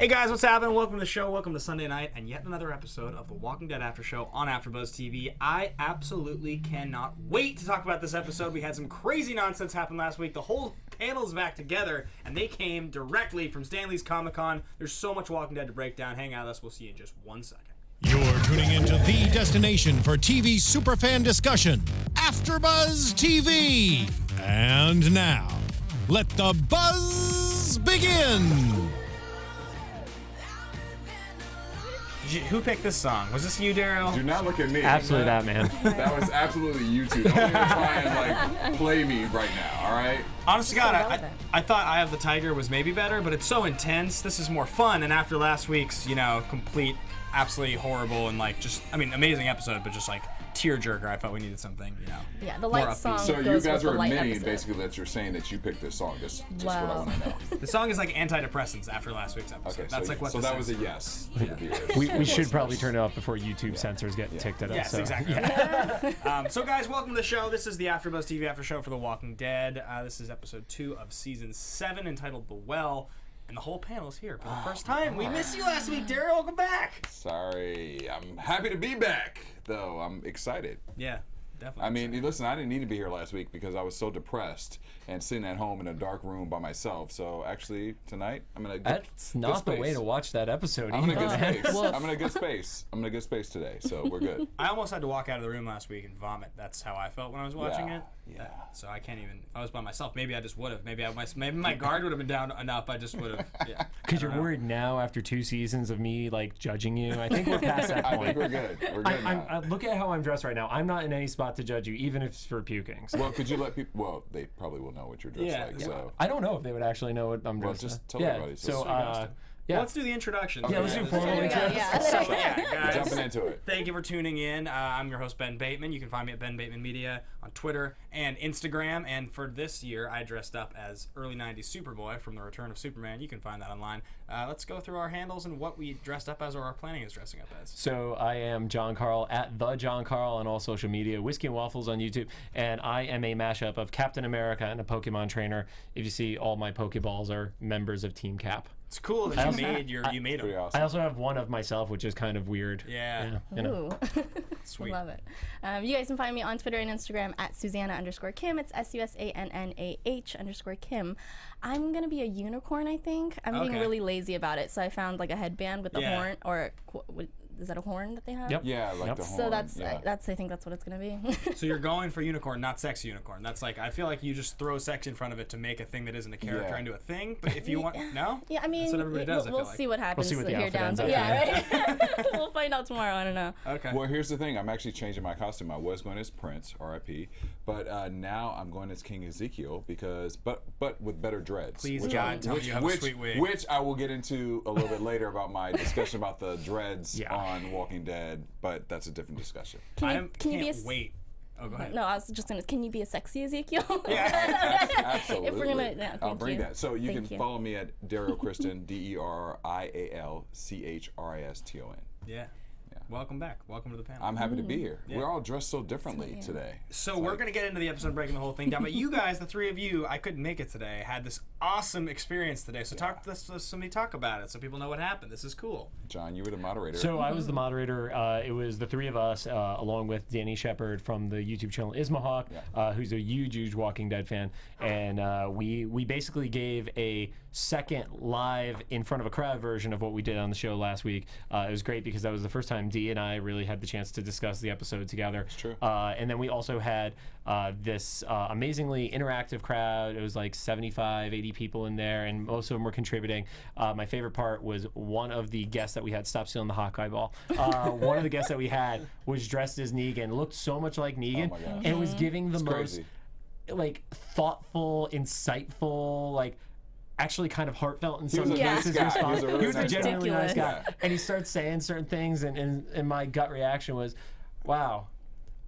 Hey guys, what's happening? Welcome to the show. Welcome to Sunday night and yet another episode of the Walking Dead After Show on AFTERBUZZ TV. I absolutely cannot wait to talk about this episode. We had some crazy nonsense happen last week. The whole panel's back together, and they came directly from Stanley's Comic-Con. There's so much Walking Dead to break down. Hang out with us. We'll see you in just 1 second. You're tuning into the destination for TV superfan discussion, AFTERBUZZ TV. And now, let the buzz begin. Who picked this song? Was this you, Derrial? Do not look at me. Absolutely that, man. That was absolutely you two. Don't even try and play me right now, all right? Honest to God, I thought Eye of the Tiger was maybe better, but it's so intense. This is more fun, and after last week's, complete, absolutely horrible and amazing episode, but just tearjerker, I thought we needed something, Yeah, the light song. So you goes guys with are the light admitting episode. basically that you're saying that you picked this song. Just what I want to know. The song is like antidepressants after last week's episode. Okay, That's what so this that is. was a yes. We should probably turn it off before YouTube censors get ticked at us. Yes, so. exactly. So guys, welcome to the show. This is the AFTERBUZZ TV After Show for The Walking Dead. This is episode 2 of season 7, entitled The Well. And the whole panel is here for the first time. We missed you last week, Derrial. Welcome back. Sorry. I'm happy to be back, though. I'm excited. Yeah, definitely. I mean, listen, I didn't need to be here last week because I was so depressed and sitting at home in a dark room by myself. So actually, tonight, I'm in a good That's not the way to watch that episode. I'm in a good either. space. I'm in a good space. I'm in a good space today, so we're good. I almost had to walk out of the room last week and vomit. That's how I felt when I was watching it. Yeah. So I can't even. If I was by myself, maybe I just would have. Maybe my guard would have been down enough. I just would have. Yeah. Because you're worried now after 2 seasons of me judging you. I think we're past that point. I think we're good. We're good now. Look at how I'm dressed right now. I'm not in any spot to judge you, even if it's for puking. So. Well, could you let people? Well, they probably will know what you're dressed like. So I don't know if they would actually know what I'm dressed. well, just like. tell everybody. So, Well, let's do the introduction. yeah, let's do formal There we go, intro. yeah. So, guys. Jumping into it. Thank you for tuning in. I'm your host, Ben Bateman. You can find me at Ben Bateman Media on Twitter and Instagram. And for this year, I dressed up as early 90s Superboy from The Return of Superman. You can find that online. Let's go through our handles and what we dressed up as or our planning is dressing up as. So I am John Carle at the John Carle on all social media, Whiskey and Waffles on YouTube, and I am a mashup of Captain America and a Pokemon trainer. If you see, all my Pokeballs are members of Team Cap. It's cool that you made Pretty them. awesome. I also have one of myself, which is kind of weird. Yeah. Ooh. Sweet. Love it. You guys can find me on Twitter and Instagram at Susannah_Kim. It's SUSANNAH_Kim. I'm going to be a unicorn, I think. I'm being really lazy about it. So I found a headband with a horn, or is that a horn that they have? Yep. Yeah, like the horn. So that's yeah. I think that's what it's going to be. So you're going for unicorn, not sex unicorn. That's I feel like you just throw sex in front of it to make a thing that isn't a character into a thing. But if you want, no? Yeah, I mean, that's what everybody does, we'll see what happens see what the here outfit down. ends up Yeah, right? We'll find out tomorrow. I don't know. Okay. Well, here's the thing. I'm actually changing my costume. I was going as Prince, R.I.P., but now I'm going as King Ezekiel but with better dreads. Please, God, tell me you have a sweet wig. Which I will get into a little bit later about my discussion about the dreads on Walking Dead, but that's a different discussion. Can you be a wait. Oh, go ahead. No, I was just gonna. Can you be a sexy Ezekiel? Absolutely. If we're gonna, I'll bring that. So you Thank can follow me at Derrial Christon, DerrialChriston. Yeah. Welcome back. Welcome to the panel. I'm happy to be here. We're all dressed so differently today. So we're going to get into the episode, breaking the whole thing down. But you guys, the three of you, I couldn't make it today, had this awesome experience today. So somebody talk about it so people know what happened. This is cool. John, you were the moderator. So I was the moderator. It was the three of us, along with Danny Shepard from the YouTube channel Ismahawk, who's a huge Walking Dead fan. And we basically gave a second live in front of a crowd version of what we did on the show last week. It was great because that was the first time Dee and I really had the chance to discuss the episode together. It's true. And then we also had this amazingly interactive crowd. It was 75, 80 people in there, and most of them were contributing. My favorite part was one of the guests that we had, stop stealing the Hawkeye ball. One of the guests that we had was dressed as Negan, looked so much like Negan, Oh my gosh. and was giving the most crazy. Thoughtful, insightful, actually kind of heartfelt in some was a nice cases guy. response. He was a really He was a nice guy. genuinely nice guy. Ridiculous. And he starts saying certain things, and my gut reaction was, wow,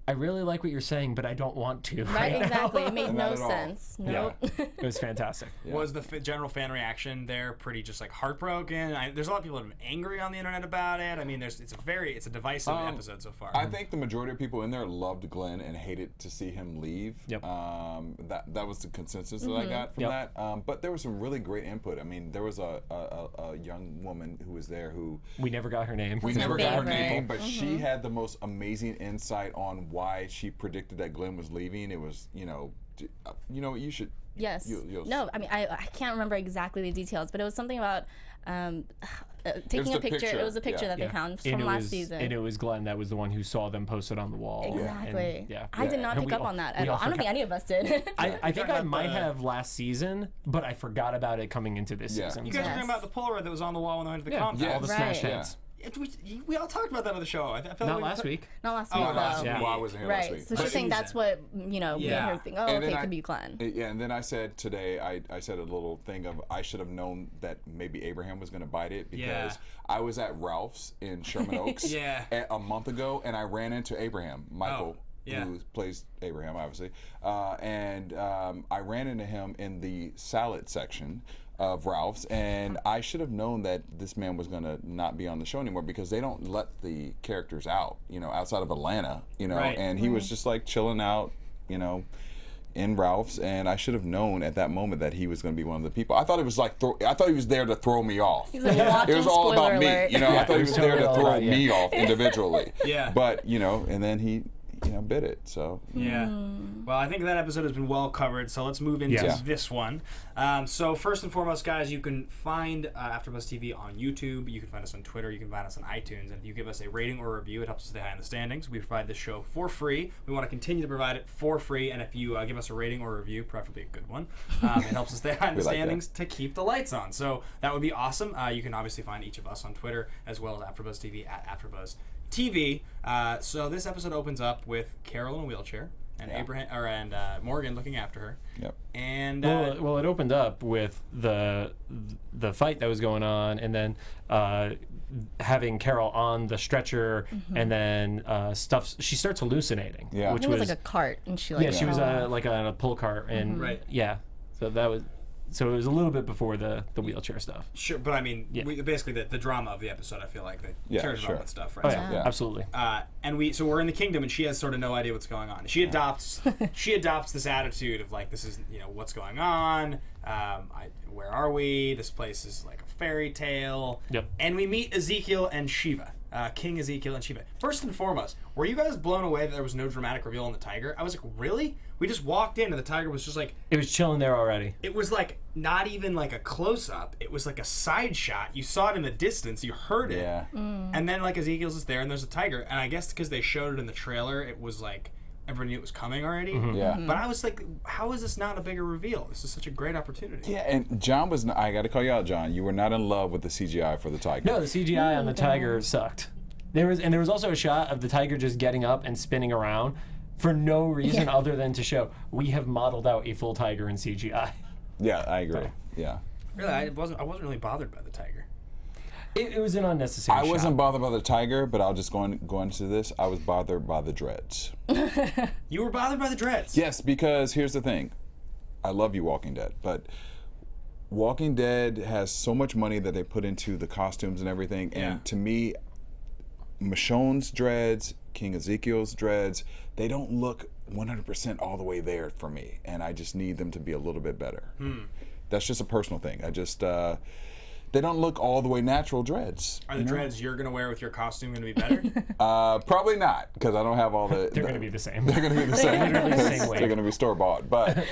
I really like what you're saying, but I don't want to. Right, exactly. It made Not no at all. sense. Yeah, Nope. it was fantastic. Was the general fan reaction there pretty just like heartbroken? There's a lot of people that have been angry on the internet about it. I mean, it's a divisive episode so far. I think the majority of people in there loved Glenn and hated to see him leave. Yep. That was the consensus that I got from Yep. that. But there was some really great input. I mean, there was a young woman who was there who We never got her name. we never got her favorite. name, but she had the most amazing insight on why she predicted that Glenn was leaving. It was, you should. Yes. You'll No, I mean, I can't remember exactly the details, but it was something about taking the a picture. picture, It was a picture yeah. that they found And from it last was, season. And it was Glenn that was the one who saw them posted on the wall. Exactly. And, yeah. I did not And pick we up all- on that we at all all. I don't think forgot- any of us did. I think I about might the- have last season, but I forgot about it coming into this Yeah. season. you guys were Yes. talking about the Polaroid that was on the wall when they went to the Yeah, compound. all the Right. smash Yeah. hits. We all talked about that on the show. I feel Not like last week. Not last Oh, week, not though. last Yeah. Well, I wasn't here last Right. week. So But- she's saying that's what, made Yeah. her think, oh, And okay, then it I- could be Glenn. Yeah, and then I said today, I said a little thing of I should have known that maybe Abraham was going to bite it because Yeah. I was at Ralph's in Sherman Oaks Yeah. a month ago, and I ran into Abraham, Michael, yeah. who plays Abraham, obviously, and I ran into him in the salad section of Ralph's, and I should have known that this man was going to not be on the show anymore because they don't let the characters out, outside of Atlanta, Right. and he was just like chilling out, in Ralph's, and I should have known at that moment that he was going to be one of the people. I thought it was like I thought he was there to throw me off. He's like, walking It was all spoiler about me, alert. I thought he was there totally to all throw about you. me off individually. Yeah. But and then he bit it. So Yeah. Well, I think that episode has been well covered, so let's move into Yes. this one. So first and foremost, guys, you can find AfterBuzz TV on YouTube. You can find us on Twitter. You can find us on iTunes. And if you give us a rating or a review, it helps us stay high in the standings. We provide this show for free. We want to continue to provide it for free. And if you give us a rating or a review, preferably a good one, it helps us stay high in the We like that. standings to keep the lights on. So that would be awesome. You can obviously find each of us on Twitter as well as AfterBuzz TV at AfterBuzz TV. So this episode opens up with Carle in a wheelchair and Morgan looking after her. Yep. And Well, it opened up with the fight that was going on, and then having Carle on the stretcher, and then she starts hallucinating. Yeah. which I think it was was like a cart, and she yeah, she was fell off. like on a pull cart, and Right. yeah, so it was a little bit before the wheelchair stuff. sure, but I mean, Yeah. basically the drama of the episode, I feel like that Yeah, cares sure. about that stuff, right? Oh So, yeah, Yeah. absolutely. and we're in the kingdom, and she has sort of no idea what's going on. She adopts this attitude of like, this is what's going on. Where are we? This place is like a fairy tale. Yep. And we meet Ezekiel and Shiva, King Ezekiel and Shiva. First and foremost, were you guys blown away that there was no dramatic reveal on the tiger? I was like, really? We just walked in, and the tiger was just like. It was chilling there already. It was like not even like a close up. It was like a side shot. You saw it in the distance. You heard it. Yeah. And then like Ezekiel's is there, and there's a tiger. And I guess because they showed it in the trailer, it was like everyone knew it was coming already. Yeah. But I was like, how is this not a bigger reveal? This is such a great opportunity. Yeah, and John was. I got to call you out, John. You were not in love with the CGI for the tiger. No, the CGI on the tiger sucked. There was also a shot of the tiger just getting up and spinning around for no reason other than to show we have modeled out a full tiger in CGI. Yeah, I agree. Yeah. Really, I wasn't really bothered by the tiger. It was an unnecessary I wasn't shot. bothered by the tiger, but I'll just go into this. I was bothered by the dreads. You were bothered by the dreads. Yes, because here's the thing. I love you, Walking Dead, but Walking Dead has so much money that they put into the costumes and everything. Yeah. And to me, Michonne's dreads, King Ezekiel's dreads, they don't look 100% all the way there for me. And I just need them to be a little bit better. That's just a personal thing. I just, they don't look all the way natural dreads. Are the dreads you're gonna wear with your costume gonna be better? Probably not, because I don't have all the. They're going to be the same. They're going to be the same. Literally the same weight. They're going to be store bought. But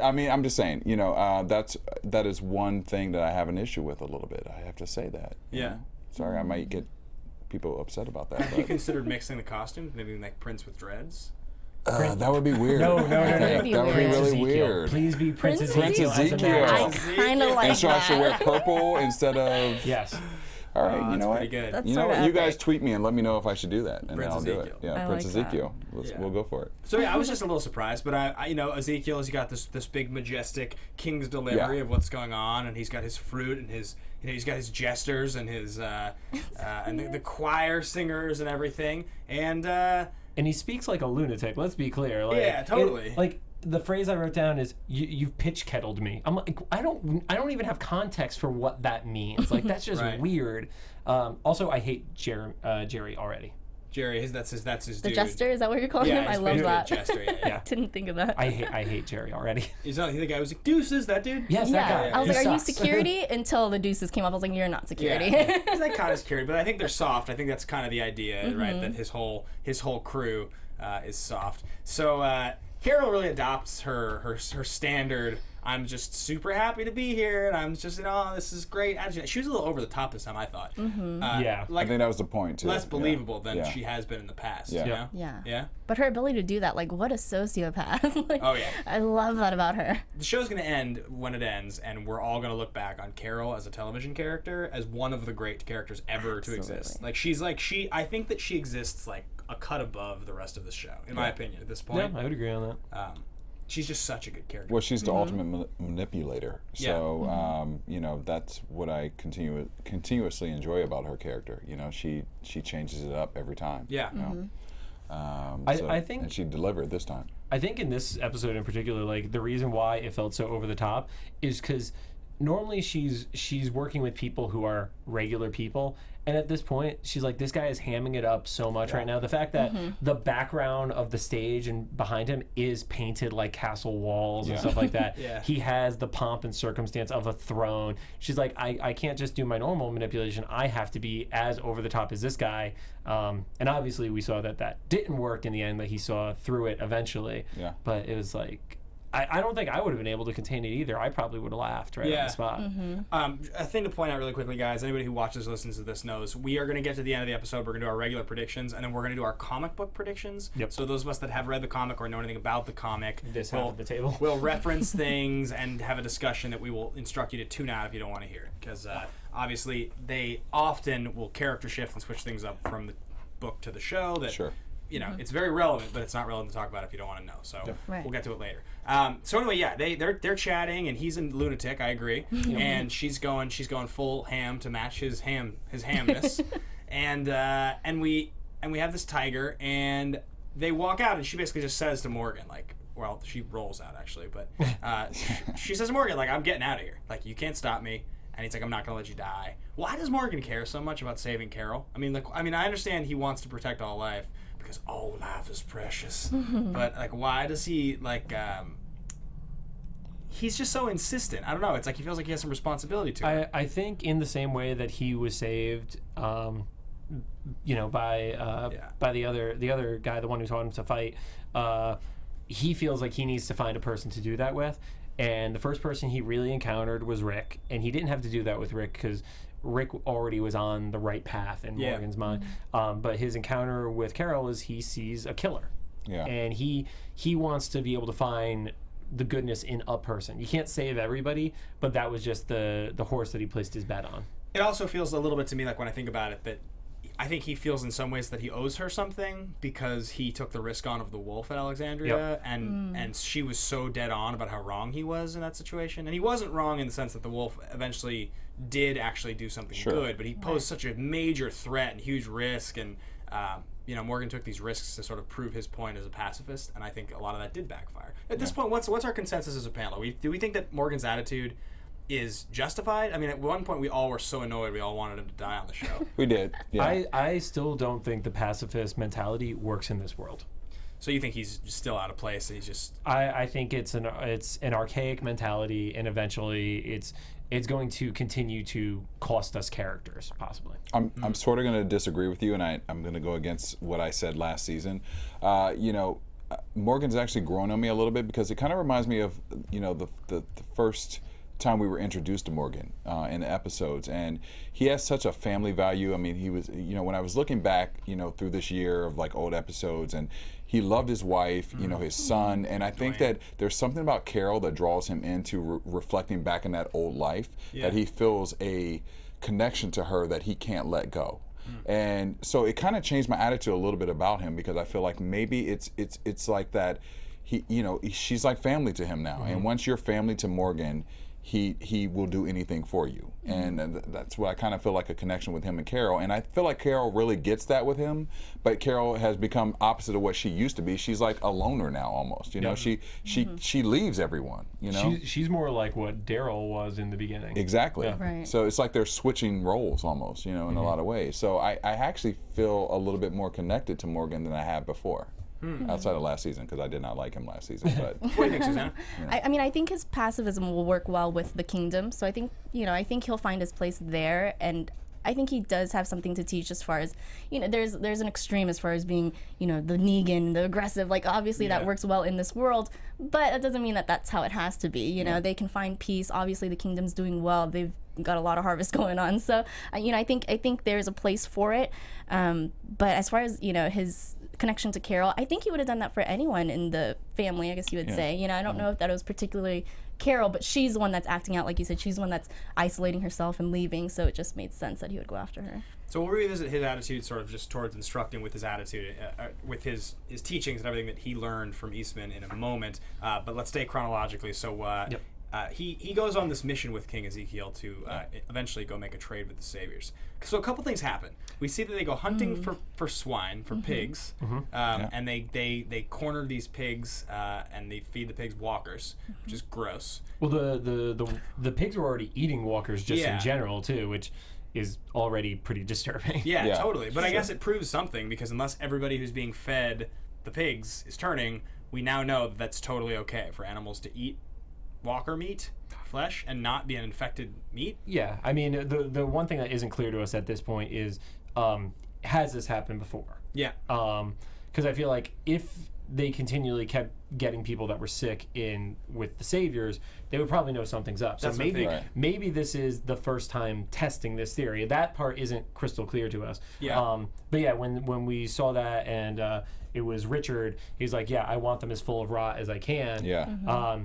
I mean, I'm just saying, that is one thing that I have an issue with a little bit. I have to say that. you Yeah. know. Sorry, I might get people upset about that. Have you But, considered mixing the costumes? Maybe like Prince with dreads? that would be weird. No. That would be weird. really Ezekiel. weird. Please be Prince Prince Ezekiel. as a Ezekiel. man. I kind of like And so I should wear that. purple instead of. Yes. All right, you that's know what? pretty good. That's You know sort what? of You guys epic. tweet me and let me know if I should do that, and Prince then I'll do it. Ezekiel. Yeah, I Prince like that. Ezekiel. Yeah. We'll go for it. So yeah, I was just a little surprised, but I Ezekiel, he's got this big majestic king's delivery Yeah. of what's going on, and he's got his fruit and his he's got his jesters and his and the choir singers and everything, and and he speaks like a lunatic. Let's be clear. Like, Yeah, totally. Like the phrase I wrote down is you've pitch kettled me. I'm like, I don't even have context for what that means. Like that's just Right. weird. Also, I hate Jerry already. Jerry, that's his The dude. jester, is that what you're calling him? I he's love basically that. a jester, yeah. Didn't think of that. I hate Jerry already. He's not the guy who's like, Deuces, that dude? Yes, that guy. I was He like, are you sucks. security? Until the deuces came up, I was like, you're not security. Yeah. He's like kind of security, but I think they're soft. I think that's kind of the idea, right? That his whole crew is soft. So Carle really adopts her standard. I'm just super happy to be here, and I'm just, this is great. She was a little over the top this time, I thought. Yeah. Like I think that was the point too. less believable than Yeah. she has been in the past. Yeah. You know? Yeah. Yeah. But her ability to do that, like, what a sociopath. Like, Oh, yeah. I love that about her. The show's going to end when it ends, and we're all going to look back on Carle as a television character as one of the great characters ever to exist. I think that she exists like a cut above the rest of the show, in my opinion, at this Yeah, point. I would agree on that. She's just such a good character. Well, she's the ultimate manipulator. Yeah. So, that's what I continuously enjoy about her character. She changes it up every time. Yeah. I think- and she delivered this time. I think in this episode in particular, like the reason why it felt so over the top is because normally she's working with people who are regular people, and at this point she's like, this guy is hamming it up so much right now. The fact that the background of the stage and behind him is painted like castle walls and stuff like that. Yeah. He has the pomp and circumstance of a throne. She's like, I can't just do my normal manipulation. I have to be as over the top as this guy. And obviously we saw that didn't work in the end, that he saw through it eventually. Yeah. But it was like, I don't think I would have been able to contain it either. I probably would have laughed right on the spot. A thing to point out really quickly, guys, anybody who watches or listens to this knows, we are going to get to the end of the episode, we're going to do our regular predictions, and then we're going to do our comic book predictions. Yep. So those of us that have read the comic or know anything about the comic, This half of the table. we'll reference things and have a discussion that we will instruct you to tune out if you don't want to hear it. Because obviously they often will character shift and switch things up from the book to the show. That Sure. it's very relevant, but it's not relevant to talk about if you don't want to know. So Right. we'll get to it later. So anyway, yeah, they're chatting, and he's a lunatic. I agree. And she's going full ham to match his hamness, and we have this tiger, and they walk out, and she basically just says to Morgan, like, well, she rolls out actually, but she says to Morgan, like, I'm getting out of here. Like, you can't stop me. And he's like, I'm not gonna let you die. Why does Morgan care so much about saving Carle? I mean, I understand he wants to protect all life because all life is precious. But like, why does he he's just so insistent? I don't know. It's like he feels like he has some responsibility to it. I think in the same way that he was saved, by the other guy, the one who taught him to fight, he feels like he needs to find a person to do that with. And the first person he really encountered was Rick, and he didn't have to do that with Rick because Rick already was on the right path in Morgan's mind. But his encounter with Carle is he sees a killer, and he wants to be able to find the goodness in a person. You can't save everybody, but that was just the horse that he placed his bet on. It also feels a little bit to me like, when I think about it, that I think he feels in some ways that he owes her something because he took the risk on of the wolf at Alexandria, and she was so dead on about how wrong he was in that situation. And he wasn't wrong in the sense that the wolf eventually did actually do something good, but he posed such a major threat and huge risk, and Morgan took these risks to sort of prove his point as a pacifist, and I think a lot of that did backfire. At this point, what's our consensus as a panel? Do we think that Morgan's attitude is justified? I mean, at one point we all were so annoyed we all wanted him to die on the show. We did. Yeah. I still don't think the pacifist mentality works in this world. So you think he's still out of place? And he's just... I think it's an archaic mentality, and eventually it's going to continue to cost us characters, possibly. I'm sort of going to disagree with you, and I'm going to go against what I said last season. Morgan's actually grown on me a little bit because it kind of reminds me of the first time we were introduced to Morgan in the episodes, and he has such a family value. I mean, he was, when I was looking back, through this year of like old episodes, and he loved his wife, his son, and I think that there's something about Carle that draws him into reflecting back in that old life, that he feels a connection to her that he can't let go. And so it kind of changed my attitude a little bit about him, because I feel like maybe it's like that she's like family to him now. And once you're family to Morgan, he will do anything for you. And that's what I kind of feel like a connection with him and Carle. And I feel like Carle really gets that with him, but Carle has become opposite of what she used to be. She's like a loner now almost, you know. She leaves everyone, you know. She's more like what Derrial was in the beginning. Exactly. Yeah. Right. So it's like they're switching roles almost, you know, in a lot of ways. So I actually feel a little bit more connected to Morgan than I have before. Outside of last season, because I did not like him last season. But What do you think, Susannah? I mean, I think his pacifism will work well with the kingdom. So I think, I think he'll find his place there, and I think he does have something to teach as far as, there's an extreme as far as being, the Negan, the aggressive. Like, obviously that works well in this world, but that doesn't mean that that's how it has to be. They can find peace. Obviously, the kingdom's doing well. They've got a lot of harvest going on. So, I think there's a place for it. But as far as, his connection to Carle, I think he would have done that for anyone in the family, I guess you would say. I don't know if that was particularly Carle, but she's the one that's acting out, like you said. She's the one that's isolating herself and leaving, so it just made sense that he would go after her. So we'll revisit his attitude sort of just towards instructing with his attitude, with his teachings and everything that he learned from Eastman in a moment. But let's stay chronologically. So he goes on this mission with King Ezekiel to eventually go make a trade with the Saviors. So a couple things happen. We see that they go hunting for swine, for pigs, and they corner these pigs and they feed the pigs walkers, which is gross. Well, the pigs were already eating walkers just in general too, which is already pretty disturbing. Yeah, totally. But I guess it proves something, because unless everybody who's being fed the pigs is turning, we now know that that's totally okay for animals to eat walker meat, flesh, and not be an infected meat. Yeah, I mean, the one thing that isn't clear to us at this point is, has this happened before? Yeah. Because I feel like if they continually kept getting people that were sick in with the Saviors, they would probably know something's up. So maybe this is the first time testing this theory. That part isn't crystal clear to us. Yeah. But yeah, when we saw that and it was Richard, he's like, yeah, I want them as full of rot as I can. Yeah.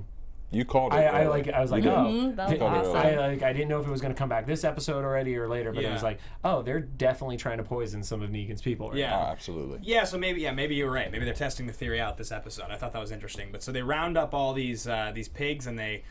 You called it. I was like, oh, That was awesome. I didn't know if it was going to come back this episode already or later, but it was like, oh, they're definitely trying to poison some of Negan's people. Right now. Oh, absolutely. Yeah, so maybe you're right. Maybe they're testing the theory out this episode. I thought that was interesting. But so they round up all these pigs, and they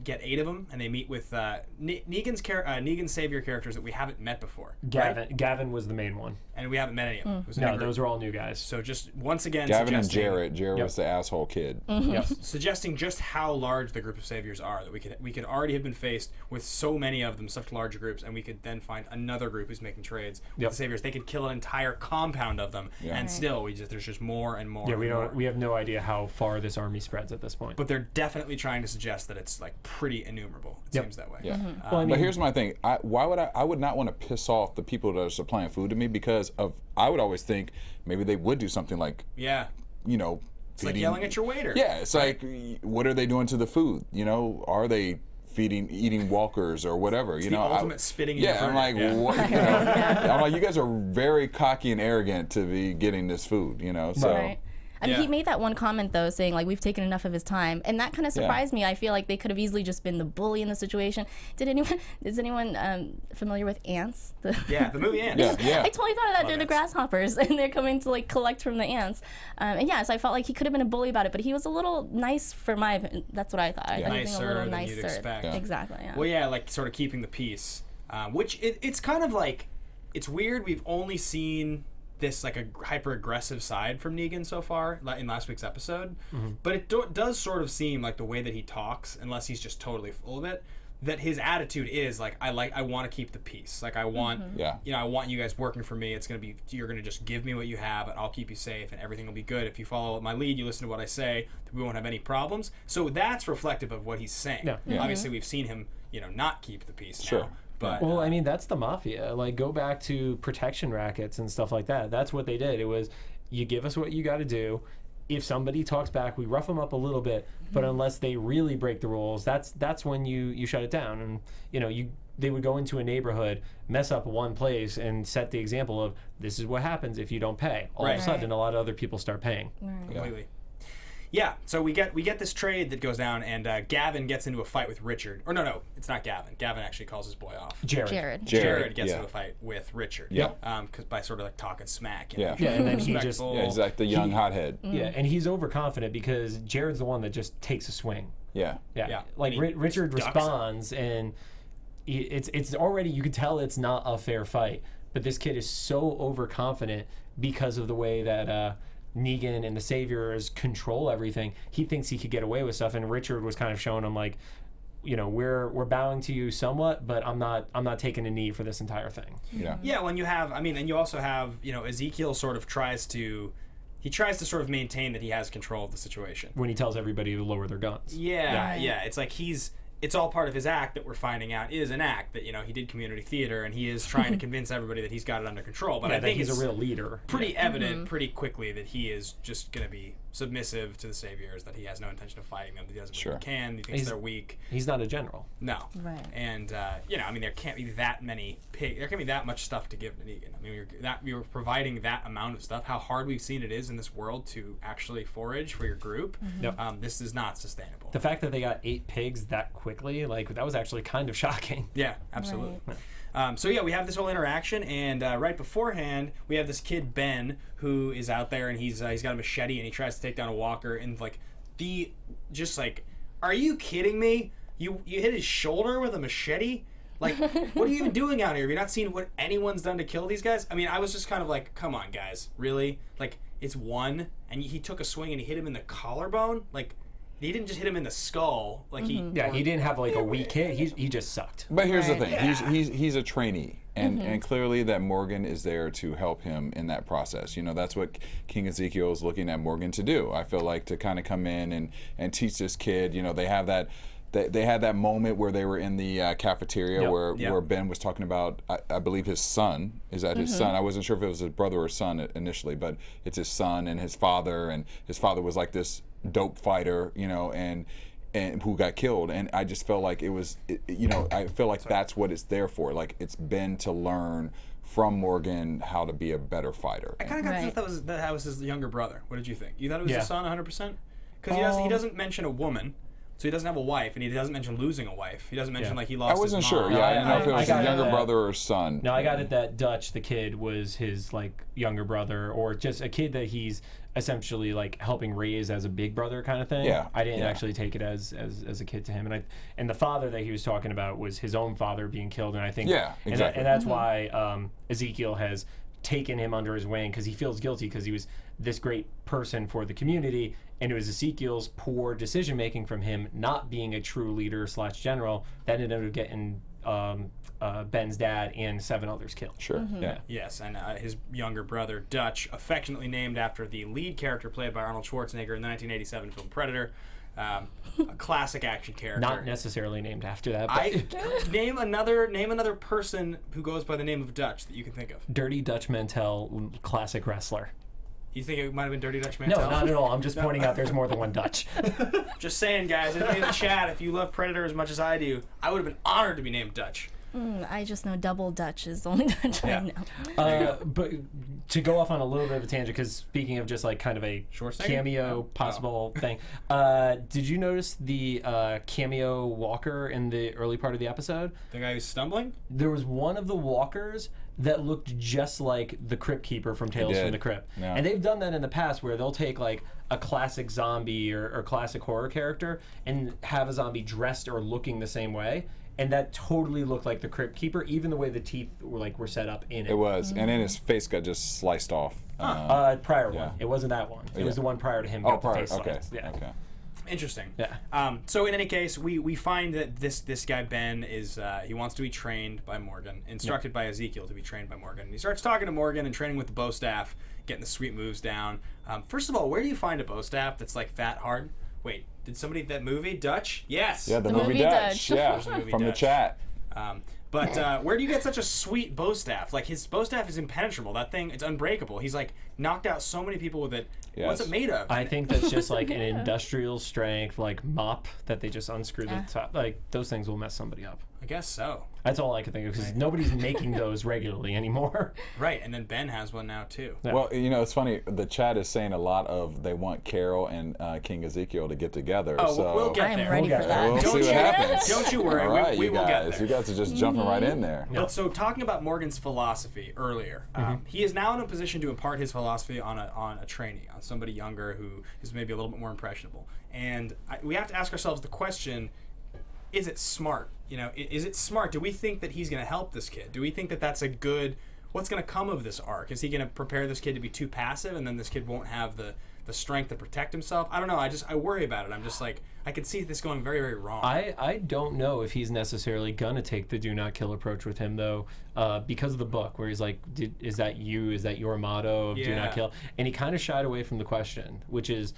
get 8 of them, and they meet with Negan's savior characters that we haven't met before. Gavin was the main one, and we haven't met any of them. It was no, those are all new guys. So just once again, Gavin and Jarrett. Jarrett was the asshole kid. Yes. Suggesting just how large the group of saviors are. That we could already have been faced with so many of them, such large groups, and we could then find another group who's making trades with the saviors. They could kill an entire compound of them, and still there's just more and more. Yeah, we have no idea how far this army spreads at this point. But they're definitely trying to suggest that it's like pretty innumerable. It seems that way. Yeah. Well, I mean, but here's my thing. I would not want to piss off the people that are supplying food to me, because I would always think maybe they would do something like, it's like yelling at your waiter. Yeah, it's like, what are they doing to the food? Are they eating walkers or whatever? It's the ultimate spitting. Yeah, I'm like, what? I'm like, you guys are very cocky and arrogant to be getting this food. So. Right. I mean, he made that one comment, though, saying, like, we've taken enough of his time. And that kind of surprised me. I feel like they could have easily just been the bully in the situation. Is anyone familiar with Ants? The movie Ants. Yeah. I totally thought of that. They're the grasshoppers, and they're coming to, like, collect from the ants. So I felt like he could have been a bully about it, but he was a little nice for that's what I thought. I thought he was a little nicer. You'd expect. Yeah. Exactly, yeah. Well, like, sort of keeping the peace, which it's kind of like, it's weird. We've only seen this like a hyper aggressive side from Negan so far in last week's episode, but it does sort of seem like the way that he talks, unless he's just totally full of it, that his attitude is like, I want to keep the peace. Like I want, I want you guys working for me. You're gonna just give me what you have, and I'll keep you safe, and everything will be good. If you follow my lead, you listen to what I say, we won't have any problems. So that's reflective of what he's saying. Yeah. Obviously, we've seen him, not keep the peace now. But, well, I mean, that's the mafia. Like, go back to protection rackets and stuff like that. That's what they did. It was, you give us what you got to do. If somebody talks back, we rough them up a little bit. But unless they really break the rules, that's when you shut it down. And they would go into a neighborhood, mess up one place, and set the example of, this is what happens if you don't pay. All of a sudden, a lot of other people start paying. Completely. Yeah, so we get this trade that goes down, and Gavin gets into a fight with Richard. Or no, it's not Gavin. Gavin actually calls his boy off. Jared. Jared gets yeah. into a fight with Richard. Yeah. Because by sort of like talking smack. Yeah. Yeah, and then he just Respectful. Yeah, he's like the young hothead. yeah, and he's overconfident because Jared's the one that just takes a swing. Yeah. Yeah. Like And he Richard just ducks him. responds, and it's already, you can tell it's not a fair fight. But this kid is so overconfident because of the way that Negan and the Saviors control everything. He thinks he could get away with stuff, and Richard was kind of showing him like, we're bowing to you somewhat, but I'm not taking a knee for this entire thing. Yeah. Yeah, when you have, and you also have, Ezekiel sort of tries to sort of maintain that he has control of the situation. When he tells everybody to lower their guns. Yeah. It's like it's all part of his act that we're finding out is an act that, he did community theater and he is trying to convince everybody that he's got it under control. But I think he's it's a real leader. pretty evident pretty quickly that he is just going to be submissive to the Saviors, that he has no intention of fighting them, that he doesn't believe he can, he thinks they're weak. He's not a general. No. Right. And, there can't be that many there can't be that much stuff to give to Negan. I mean, you're providing that amount of stuff. How hard we've seen it is in this world to actually forage for your group. Yep. This is not sustainable. The fact that they got 8 pigs that quickly, like, that was actually kind of shocking. Yeah, absolutely. Right. So we have this whole interaction, and right beforehand, we have this kid Ben who is out there, and he's got a machete, and he tries to take down a walker, and are you kidding me? You hit his shoulder with a machete? Like, what are you even doing out here? Have you not seen what anyone's done to kill these guys? I mean, I was just kind of like, come on, guys, really? Like, it's one, and he took a swing and he hit him in the collarbone, like. He didn't just hit him in the skull, like he. Yeah, he didn't have like a weak hit. He just sucked. But here's the Right. thing: he's a trainee, and clearly that Morgan is there to help him in that process. That's what King Ezekiel is looking at Morgan to do. I feel like to kind of come in and teach this kid. They have that. They had that moment where they were in the cafeteria where Ben was talking about, I believe his son. Is that his son? I wasn't sure if it was his brother or son initially, but it's his son and his father was like this dope fighter, and who got killed. And I just felt like it was, I feel like that's what it's there for. Like, it's Ben to learn from Morgan how to be a better fighter. I kind of got that was his younger brother. What did you think? You thought it was his son 100%? Because he doesn't mention a woman. So he doesn't have a wife, and he doesn't mention losing a wife. He doesn't mention he lost. I wasn't his mom. sure. Yeah, I didn't know if it was his younger that. brother or son. No, I got it that Dutch, the kid, was his like younger brother, or just a kid that he's essentially like helping raise as a big brother kind of thing. Yeah, I didn't actually take it as a kid to him, and the father that he was talking about was his own father being killed, and I think exactly. and that's why Ezekiel has taken him under his wing, because he feels guilty because he was this great person for the community, and it was Ezekiel's poor decision making from him not being a true leader / general that ended up getting Ben's dad and 7 others killed. Sure. Yeah. Yes, and his younger brother Dutch, affectionately named after the lead character played by Arnold Schwarzenegger in the 1987 film Predator. A classic action character. Not necessarily named after that, but name another person who goes by the name of Dutch that you can think of. Dirty Dutch Mantel, classic wrestler. You think it might have been Dirty Dutch Mantel? No, not at all. I'm just pointing out there's more than one Dutch. Just saying, guys, in the chat, if you love Predator as much as I do, I would have been honored to be named Dutch. I just know Double Dutch is the only Dutch I know. But to go off on a little bit of a tangent, because speaking of just like kind of a cameo possible thing, did you notice the Cameo Walker in the early part of the episode? The guy who's stumbling? There was one of the walkers that looked just like the Crypt Keeper from Tales from the Crypt. Yeah. And they've done that in the past where they'll take like a classic zombie or classic horror character and have a zombie dressed or looking the same way. And that totally looked like the Crypt Keeper, even the way the teeth were set up in it. It was, and then his face got just sliced off. Prior one. It wasn't that one. It was the one prior to him. Oh, got the face okay. sliced. Yeah. Okay. Interesting. Yeah. So in any case, we find that this guy Ben is he wants to be trained by Morgan, instructed by Ezekiel to be trained by Morgan. And he starts talking to Morgan and training with the bow staff, getting the sweet moves down. First of all, where do you find a bow staff that's like that hard? Wait, did somebody that movie Dutch? Yes. Yeah, the movie movie Dutch. Dutch. Yeah, The movie from the Dutch. chat. But where do you get such a sweet bow staff? Like, his bow staff is impenetrable. That thing, it's unbreakable. He's like knocked out so many people with it. What's Yes. it made of? I think that's just like an industrial strength like mop that they just unscrew the top. Like those things will mess somebody up. I guess so. That's all I can think of because nobody's making those regularly anymore. Right, and then Ben has one now too. Yeah. Well, you know, it's funny. The chat is saying a lot of they want Carle and King Ezekiel to get together. Oh, so we'll get I'm there. ready We'll for get that. there. we'll see what happens. Don't you worry. All right, we you will get guys. there. You guys are just jumping right in there. But so talking about Morgan's philosophy earlier, he is now in a position to impart his philosophy on a trainee, on somebody younger who is maybe a little bit more impressionable. And we have to ask ourselves the question: is it smart? You know, is it smart? Do we think that he's going to help this kid? Do we think that that's a good? What's going to come of this arc? Is he going to prepare this kid to be too passive, and then this kid won't have the strength to protect himself? I don't know. I worry about it. I'm just like, I could see this going very, very wrong. I don't know if he's necessarily gonna take the do not kill approach with him though, because of the book where he's like, is that you? Is that your motto of do Yeah. not kill? And he kind of shied away from the question, which is,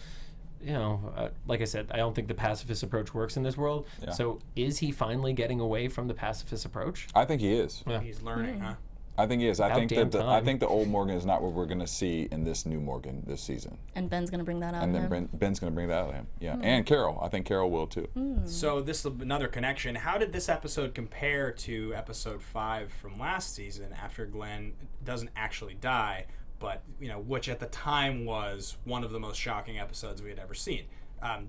you know, like I said, I don't think the pacifist approach works in this world. Yeah. So is he finally getting away from the pacifist approach? I think he is. Yeah. He's learning, huh? I think he is. I think damn that time. I think the old Morgan is not what we're going to see in this new Morgan this season. And Ben's gonna bring that out. And in then him. Ben's going to bring that out of him. Yeah, and Carle. I think Carle will too. So this is another connection. How did this episode compare to episode 5 from last season after Glenn doesn't actually die, but, you know, which at the time was one of the most shocking episodes we had ever seen?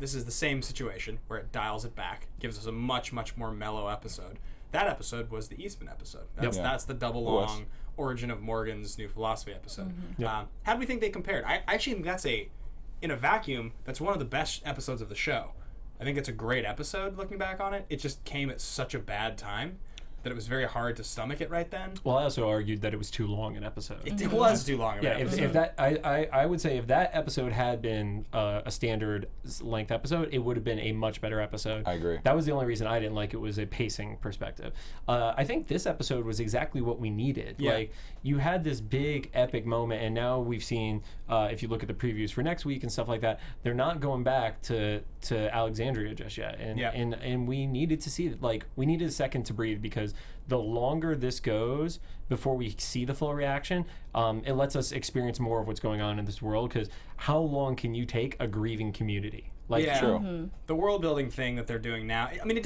This is the same situation where it dials it back, gives us a much, much more mellow episode. That episode was the Eastman episode. That's the double It was. long origin of Morgan's new philosophy episode. Yep. How do we think they compared? I actually think that's in a vacuum, that's one of the best episodes of the show. I think it's a great episode looking back on it. It just came at such a bad time that it was very hard to stomach it right then. Well, I also argued that it was too long an episode. It was too long of Yeah, an episode. if that, I would say if that episode had been a standard length episode, it would have been a much better episode. I agree. That was the only reason I didn't like it, was a pacing perspective. I think this episode was exactly what we needed. Yeah. Like, you had this big epic moment, and now we've seen, if you look at the previews for next week and stuff like that, they're not going back to Alexandria just yet. And, Yeah. and we needed to see it. Like, we needed a second to breathe, because the longer this goes before we see the full reaction, it lets us experience more of what's going on in this world. Because how long can you take a grieving community? Like, yeah, True. the world building thing that they're doing now. I mean,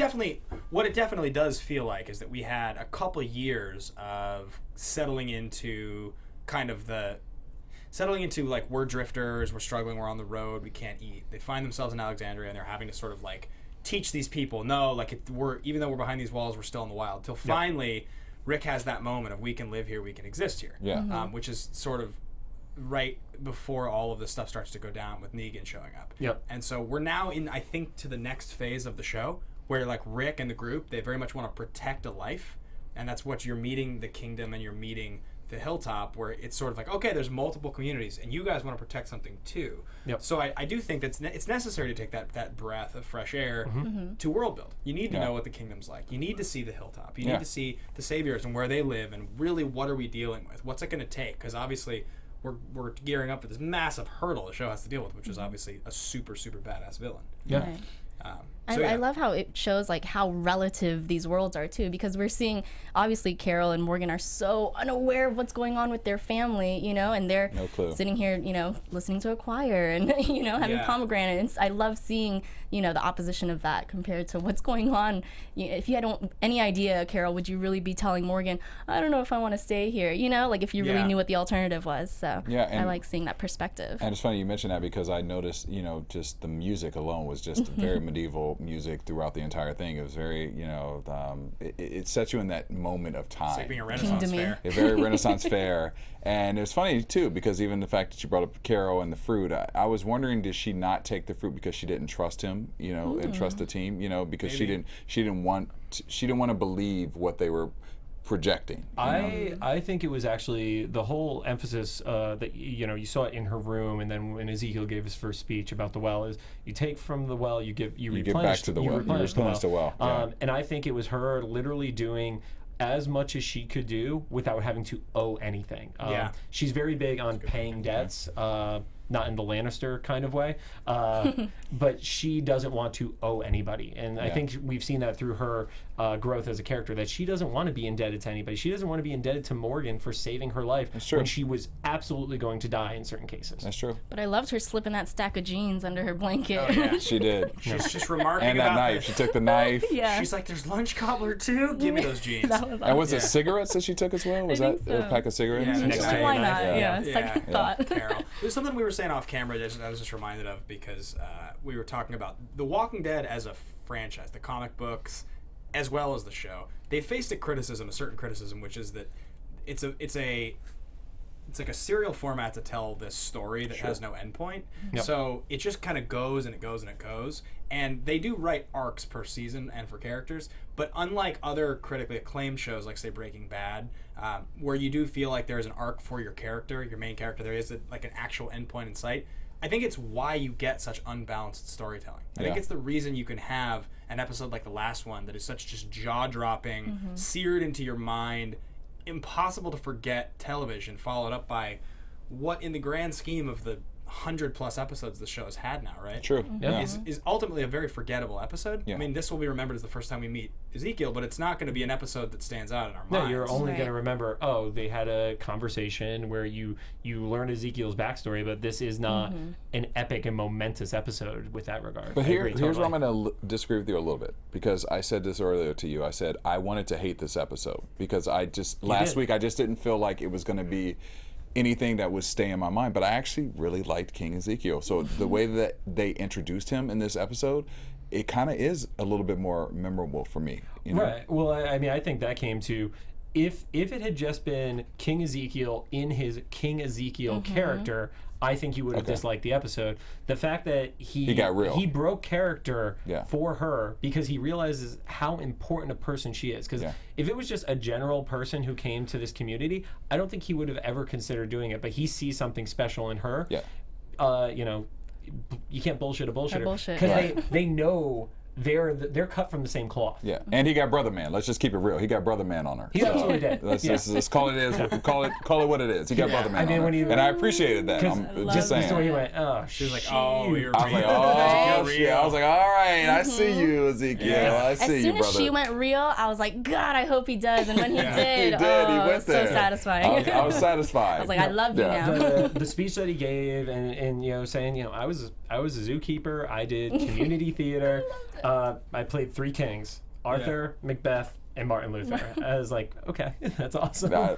what it definitely does feel like is that we had a couple years of settling into like, we're drifters, we're struggling, we're on the road, we can't eat. They find themselves in Alexandria and they're having to sort of like teach these people, no, like, even though we're behind these walls, we're still in the wild. Till finally, Rick has that moment of, we can live here, we can exist here. Yeah. Which is sort of right before all of this stuff starts to go down with Negan showing up. Yep. And so we're now in, I think, to the next phase of the show where, like, Rick and the group, they very much want to protect a life. And that's what you're meeting the kingdom and you're meeting the hilltop, where it's sort of like, okay, there's multiple communities and you guys want to protect something too. Yep. So I do think that it's necessary to take that breath of fresh air to world build. You need to Yeah. know what the kingdom's like. You need to see the hilltop. You Yeah. need to see the saviors and where they live, and really, what are we dealing with? What's it going to take? Because obviously we're gearing up for this massive hurdle the show has to deal with, which is obviously a super, super badass villain. Yeah. Right. So, yeah. I love how it shows like how relative these worlds are too, because we're seeing obviously Carle and Morgan are so unaware of what's going on with their family, you know, and they're No clue. sitting here, you know, listening to a choir and having Yeah. pomegranates. I love seeing, the opposition of that compared to what's going on. If you had any idea, Carle, would you really be telling Morgan, I don't know if I want to stay here, like if you really Yeah. knew what the alternative was. So Yeah, I and- like seeing that perspective. And it's funny you mentioned that, because I noticed, just the music alone was just very medieval music throughout the entire thing. It was very, it sets you in that moment of It's like time. being a Renaissance Kingdom-y. fair. A very Renaissance fair. And it was funny too, because even the fact that you brought up Carle and the fruit, I was wondering, did she not take the fruit because she didn't trust him, and trust the team, because Maybe. she didn't want to believe what they were projecting. I think it was actually the whole emphasis that you saw it in her room, and then when Ezekiel gave his first speech about the well, is you take from the well, you give replenish, back to the you well. You replenish replenish the well, yeah. And I think it was her literally doing as much as she could do without having to owe anything. Yeah. She's very big on paying debts. not in the Lannister kind of way, but she doesn't want to owe anybody. And I think we've seen that through her growth as a character, that she doesn't want to be indebted to anybody. She doesn't want to be indebted to Morgan for saving her life when she was absolutely going to die in certain cases. That's true. But I loved her slipping that stack of jeans under her blanket. Oh, yeah. She did. She's just remarking And that about knife. She took the knife. Yeah. She's like, there's lunch cobbler too? Give me those jeans. That was And was Yeah. it cigarettes that she took as well? Was I that think so. a pack of cigarettes? Yeah, next time. Why not? Yeah. Second thought. Carol. There's something we were saying off camera that I was just reminded of because we were talking about The Walking Dead as a franchise, the comic books, as well as the show. They faced a certain criticism, which is that it's like a serial format to tell this story that has no endpoint. Yep. So it just kind of goes and it goes and it goes. And they do write arcs per season and for characters, but unlike other critically acclaimed shows like, say, Breaking Bad, where you do feel like there's an arc for your character, your main character, there is like an actual endpoint in sight. I think it's why you get such unbalanced storytelling. I think it's the reason you can have an episode like the last one that is such just jaw-dropping, seared into your mind, impossible to forget television, followed up by what, in the grand scheme of the 100+ episodes the show has had now, right? True. Yeah. Is ultimately a very forgettable episode. Yeah. I mean, this will be remembered as the first time we meet Ezekiel, but it's not going to be an episode that stands out in our minds. No, you're only Right. going to remember, oh, they had a conversation where you learn Ezekiel's backstory, but this is not an epic and momentous episode with that regard. But I agree here's totally. where I'm going to disagree with you a little bit, because I said this earlier to you. I said I wanted to hate this episode because last did. week I just didn't feel like it was going to be anything that would stay in my mind. But I actually really liked King Ezekiel. So the way that they introduced him in this episode, it kind of is a little bit more memorable for me. You know? Right. Well, I mean, I think that came to if it had just been King Ezekiel in his King Ezekiel character, I think you would have disliked the episode. The fact that he got real. he broke character Yeah. for her because he realizes how important a person she is. Because if it was just a general person who came to this community, I don't think he would have ever considered doing it. But he sees something special in her. Yeah. You know, you can't bullshit a bullshitter bullshit, because they know they're cut from the same cloth. Yeah, and he got Brother Man. Let's just keep it real. He got Brother Man on her. He absolutely did. Let's call it as call it what it is. He got Brother Man I mean, on her. when he- And I appreciated that. 'Cause I'm just just the way he saying. went, oh, she was like, oh, you're I was like, real. oh You're shit. I was like, all right, I see you, Ezekiel. I As see you, soon as brother. she went real, I was like, God, I hope he does. And when he did, He did. oh, He it went was there. so satisfying. I was satisfied. I was like, I love you now. the speech that he gave and you know saying, you know, I was a zookeeper, I did community theater, I played 3 kings, Arthur, Macbeth, and Martin Luther. I was like, okay, that's awesome. I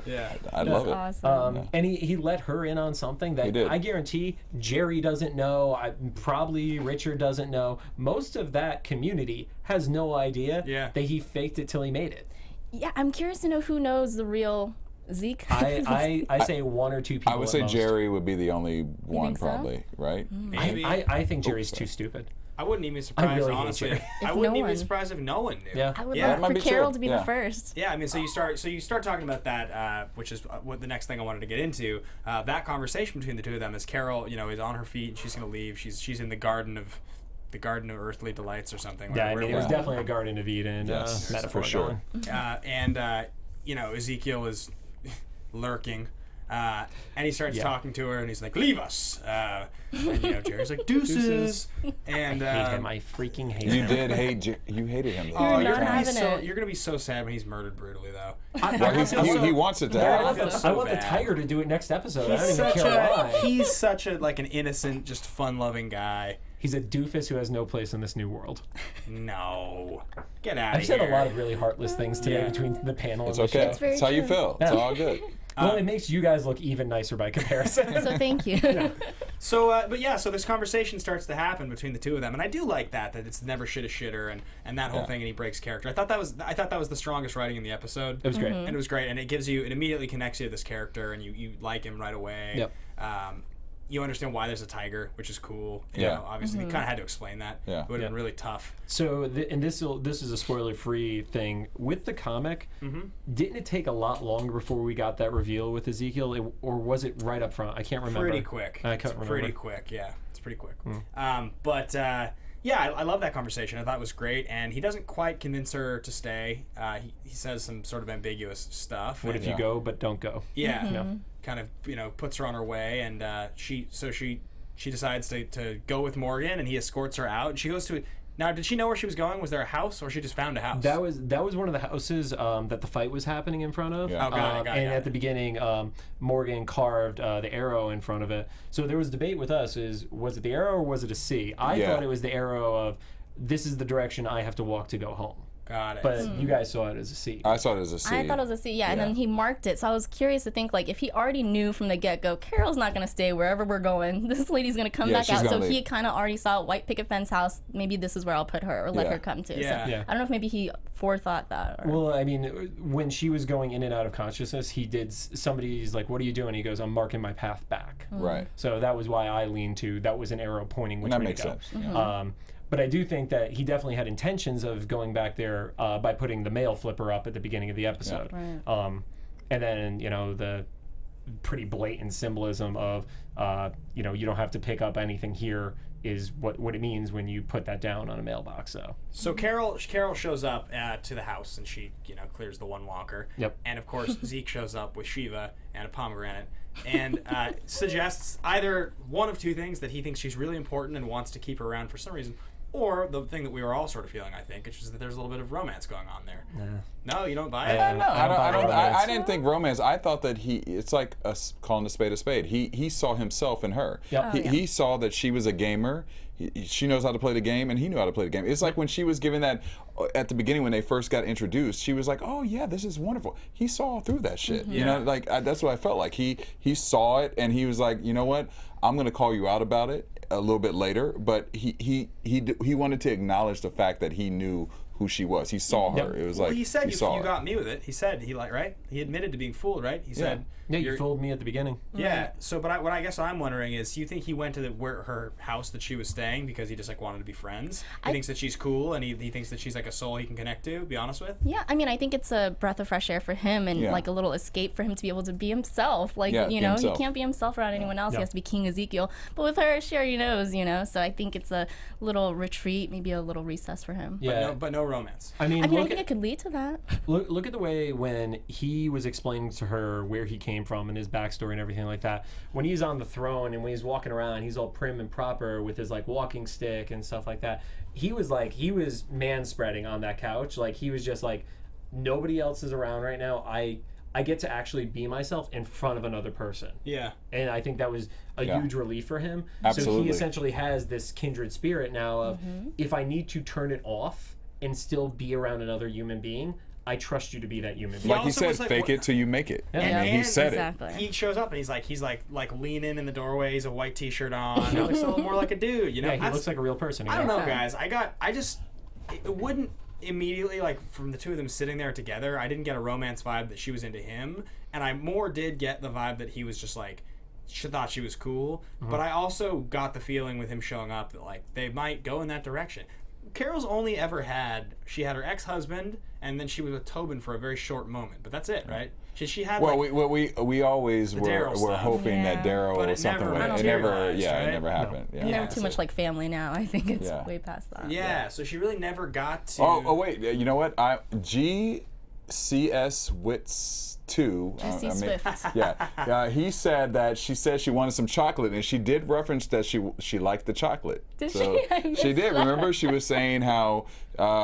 love it. Awesome. And he let her in on something He that did. I guarantee Jerry doesn't know, probably Richard doesn't know. Most of that community has no idea that he faked it till he made it. Yeah, I'm curious to know who knows the real Zeke. I say 1 or 2 people. I would at say most. Jerry would be the only one, think so? probably, right? Maybe. I think Jerry's too stupid. I wouldn't even be surprised, really hate honestly. Jerry. I If wouldn't no even be one- surprised if no one knew. Yeah. I would Yeah. love might for be Carol true. to be Yeah. the first. Yeah, I mean, so you start talking about that, which is what the next thing I wanted to get into. That conversation between the two of them, as Carol, you know, is on her feet and she's gonna leave. She's in the garden of earthly delights or something. Yeah, I where- mean, it was definitely a Garden of Eden Yes, metaphor for sure. going. you know, Ezekiel is lurking. And he starts talking to her, and he's like, "Leave us." And you know, Jerry's like, "Deuces." And I hate him. I freaking hate You him. did hate. You hated him. oh, You're not having it. you're gonna be so sad when he's murdered brutally, though. Well, he wants it to I happen. feel so I want the bad. tiger to do it next episode. I He's don't even such care why. he's such a like an innocent, just fun-loving guy. He's a doofus who has no place in this new world. No, get out of I've here. said a lot of really heartless things today Yeah. between the panel It's and the okay. show. It's very That's how you true. feel. It's all good. Well, it makes you guys look even nicer by comparison. So thank you. So, so this conversation starts to happen between the two of them, and I do like that it's never shit a shitter and that whole thing, and he breaks character. I thought that was the strongest writing in the episode. It was great. And it was great, and it immediately connects you to this character, and you like him right away. Yep. You understand why there's a tiger, which is cool. You Yeah. know, obviously, they kind of had to explain that. Yeah. It would have been really tough. So, and this is a spoiler-free thing. With the comic, didn't it take a lot longer before we got that reveal with Ezekiel, or was it right up front? I can't remember. Pretty quick. I can't remember. Pretty quick, yeah. It's pretty quick. Yeah, I love that conversation. I thought it was great, and he doesn't quite convince her to stay. He says some sort of ambiguous stuff. What and- if you go but don't go? Yeah, kind of puts her on her way, and she she decides to go with Morgan, and he escorts her out. And she goes to. Now, did she know where she was going? Was there a house, or she just found a house? That was one of the houses that the fight was happening in front of. Yeah. Oh, got it. And at the beginning, Morgan carved the arrow in front of it. So there was debate with us: was it the arrow or was it a C? I thought it was the arrow of this is the direction I have to walk to go home. Got it. But you guys saw it as a C. I saw it as a C. I thought it was a C, yeah. And then he marked it. So I was curious to think, like, if he already knew from the get-go, Carol's not going to stay wherever we're going. This lady's going to come back out. So leave. he kind of already saw a white picket fence house. Maybe this is where I'll put her or let her come to. Yeah. So Yeah. I don't know if maybe he forethought that. Or... Well, I mean, when she was going in and out of consciousness, somebody's like, what are you doing? He goes, I'm marking my path back. Right. So that was why I leaned to, that was an arrow pointing which That way makes to go. sense. But I do think that he definitely had intentions of going back there by putting the mail flipper up at the beginning of the episode. Right. And then, the pretty blatant symbolism of, you don't have to pick up anything here is what it means when you put that down on a mailbox. So Carle shows up to the house, and she clears the one walker. Yep. And of course Zeke shows up with Shiva and a pomegranate, and suggests either one of two things: that he thinks she's really important and wants to keep her around for some reason, or the thing that we were all sort of feeling, I think, which is that there's a little bit of romance going on there. No, you don't buy it? No, I romance. didn't think romance. I thought that it's like calling a spade a spade. He saw himself in her. Yep. He saw that she was a gamer. She knows how to play the game, and he knew how to play the game. It's like when she was given that at the beginning when they first got introduced. She was like, "Oh yeah, this is wonderful." He saw through that shit. That's what I felt like. He saw it, and he was like, "You know what? I'm gonna call you out about it a little bit later." But he wanted to acknowledge the fact that he knew who she was. He saw her. It was like he said saw you her. got me with it. He said right. He admitted to being fooled, right? He said. Yeah, you fooled me at the beginning. Yeah. So, but what I guess I'm wondering is, do you think he went to her house that she was staying because he just wanted to be friends? He thinks that she's cool, and he thinks that she's like a soul he can connect to. Be honest with. Yeah, I mean, I think it's a breath of fresh air for him, and like a little escape for him to be able to be himself. Like, be he himself. can't be himself around anyone else. He has to be King Ezekiel. But with her, she already knows, So I think it's a little retreat, maybe a little recess for him. Yeah. But no romance. I mean, I think it could lead to that. Look at the way when he was explaining to her where he came from and his backstory and everything like that. When he's on the throne and when he's walking around, he's all prim and proper with his walking stick and stuff like that. He was man spreading on that couch. Like, he was just like, nobody else is around right now. I get to actually be myself in front of another person. Yeah. And I think that was a huge relief for him. Absolutely. So he essentially has this kindred spirit now of, if I need to turn it off and still be around another human being, I trust you to be that human being. Like he also said, was like, fake it till you make it. And he said exactly. He shows up and he's like leaning in the doorway. He's a white T-shirt on. He looks a little more like a dude, Yeah, he looks like a real person. I don't know, guys. It wouldn't immediately, from the two of them sitting there together, I didn't get a romance vibe that she was into him, and I more did get the vibe that he was just she thought she was cool. But I also got the feeling with him showing up that they might go in that direction. Carol's only ever had her ex-husband, and then she was with Tobin for a very short moment, but that's it, right? She had we always were stuff. hoping that Daryl But or it something never would. It materialized, never, right? it never happened. And they're too much like family now. I think it's Yeah. way past that. Yeah, so she really never got to. Oh wait, you know what? GCS Wits 2. GC Swift. Yeah. He said that she said she wanted some chocolate, and she did reference that she liked the chocolate. Did so she? I missed she did. that. Remember, she was saying how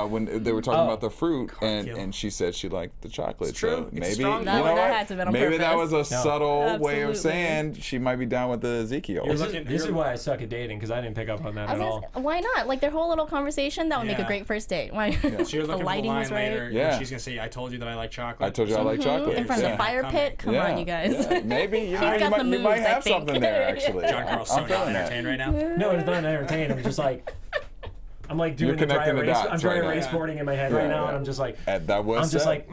when they were talking about the fruit, Cargill. and she said she liked the chocolate. It's true. So It's maybe strong. you That know one- that what? had to have been on Maybe that was purpose. a subtle way of Absolutely. saying she might be down with the Ezekiel. This is why I suck at dating, because I didn't pick up on that I at was all. gonna say, why not? Like their whole little conversation, that would make a Yeah. great first date. Why? She was The looking for the lighting line was right. later. Yeah. She's gonna say, "I told you that I like chocolate." I told you I like chocolate. In front of Yeah. the fire pit. Come Yeah. on, you guys. Yeah. Maybe you got the might moves, I have think. something there actually. John Carl's so I'm not feeling that. entertained right now. No, it's not entertaining. I'm just I'm doing the dry connecting the erase. dots I'm dry right now. erase boarding in my head right now, and I'm just like, That was I'm just said. like,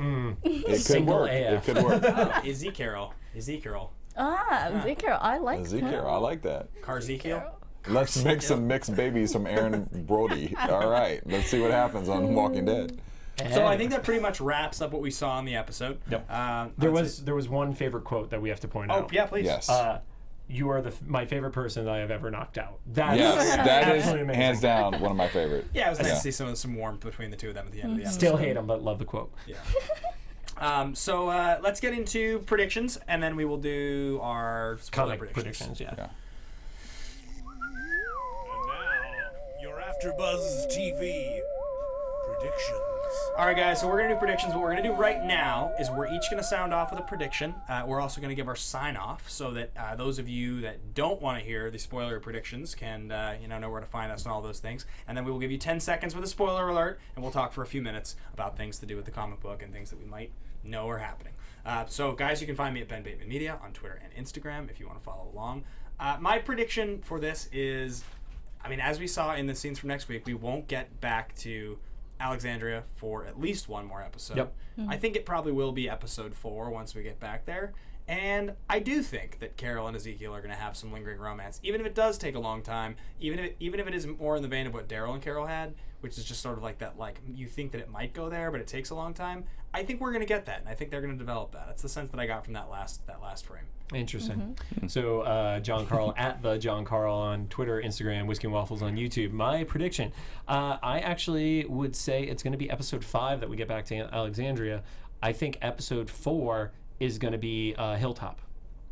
It could single work. AF. It could work. Ezekiel. Ezekiel, I like Ezekiel, I like that. Carzekiel. Let's make some mixed babies from Aaron Brody. All right, let's see what happens on Walking Dead. So I think that pretty much wraps up what we saw in the episode. Yep. There There was one favorite quote that we have to point out. Oh yeah, please. Yes. You are my favorite person that I have ever knocked out. That's Yes, that is absolutely amazing. hands down one of my favorite. Yeah, it was nice to see some warmth between the two of them at the end of the episode. Still hate him, but love the quote. Yeah. So let's get into predictions, and then we will do our spoiler Comic predictions, yeah. AFTERBUZZ TV predictions. All right, guys, so we're going to do predictions. What we're going to do right now is we're each going to sound off with a prediction. We're also going to give our sign-off so that those of you that don't want to hear the spoiler predictions can know where to find us and all those things. And then we will give you 10 seconds with a spoiler alert, and we'll talk for a few minutes about things to do with the comic book and things that we might know are happening. So, guys, you can find me at Ben Bateman Media on Twitter and Instagram if you want to follow along. My prediction for this is, as we saw in the scenes from next week, we won't get back to Alexandria for at least one more episode. Yep. I think it probably will be episode 4 once we get back there. And I do think that Carle and Ezekiel are going to have some lingering romance, even if it does take a long time, even if it is more in the vein of what Derrial and Carle had, which is just sort of like that, like you think that it might go there, but it takes a long time. I think we're going to get that, and I think they're going to develop that. That's the sense that I got from that last frame. Interesting. So, John Carle at the John Carle on Twitter, Instagram, Whiskey and Waffles on YouTube. My prediction, I actually would say it's going to be episode 5 that we get back to Alexandria. I think episode 4 is going to be Hilltop.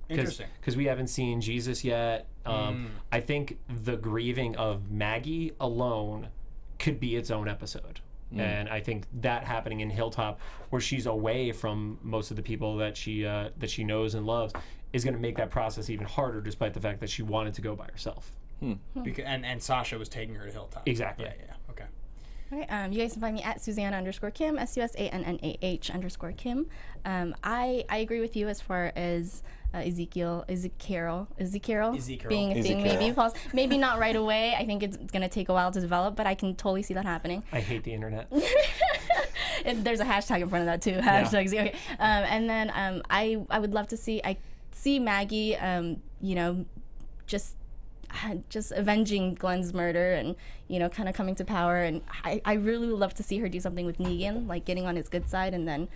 Interesting. Because we haven't seen Jesus yet. I think the grieving of Maggie alone could be its own episode. And I think that happening in Hilltop, where she's away from most of the people that she knows and loves, is going to make that process even harder, despite the fact that she wanted to go by herself. Because, and Sasha was taking her to Hilltop. Exactly. Yeah. Okay. All right, you guys can find me at Susannah_Kim, SUSANNAH_Kim. I agree with you as far as Ezekiel being a thing. Maybe not right away. I think it's going to take a while to develop, but I can totally see that happening. I hate the internet. There's a hashtag in front of that too. Hashtag okay. And then I would love to see Maggie, just avenging Glenn's murder and kind of coming to power, and I really would love to see her do something with Negan, like getting on his good side and then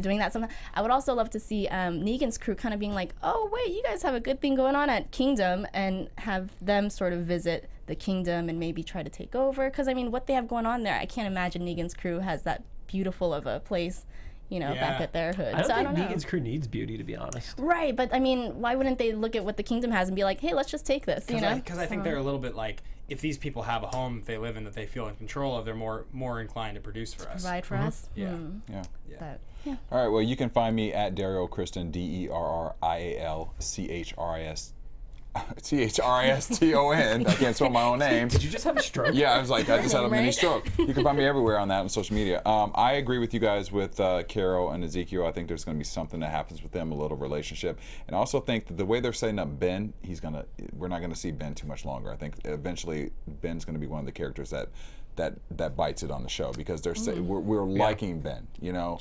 doing that something. I would also love to see Negan's crew kind of being like, oh wait, you guys have a good thing going on at Kingdom, and have them sort of visit the Kingdom and maybe try to take over, because what they have going on there, I can't imagine Negan's crew has that beautiful of a place back at their hood. I don't think know. Negan's crew needs beauty, to be honest. Right, but why wouldn't they look at what the Kingdom has and be like, hey, let's just take this, Because I think they're a little bit like, if these people have a home they live in that they feel in control of, they're more inclined to produce for us. Provide for us? Yeah. But, yeah. All right, well, you can find me at Derrial Christon, DerrialChriston. I can't spell my own name. Did you just have a stroke? Yeah, I was like, I just had a mini stroke. You can find me everywhere on that on social media. I agree with you guys with Carle and Ezekiel. I think there's going to be something that happens with them, a little relationship. And I also think that the way they're setting up Ben, we're not going to see Ben too much longer. I think eventually Ben's going to be one of the characters that bites it on the show, because they're we're liking Ben, so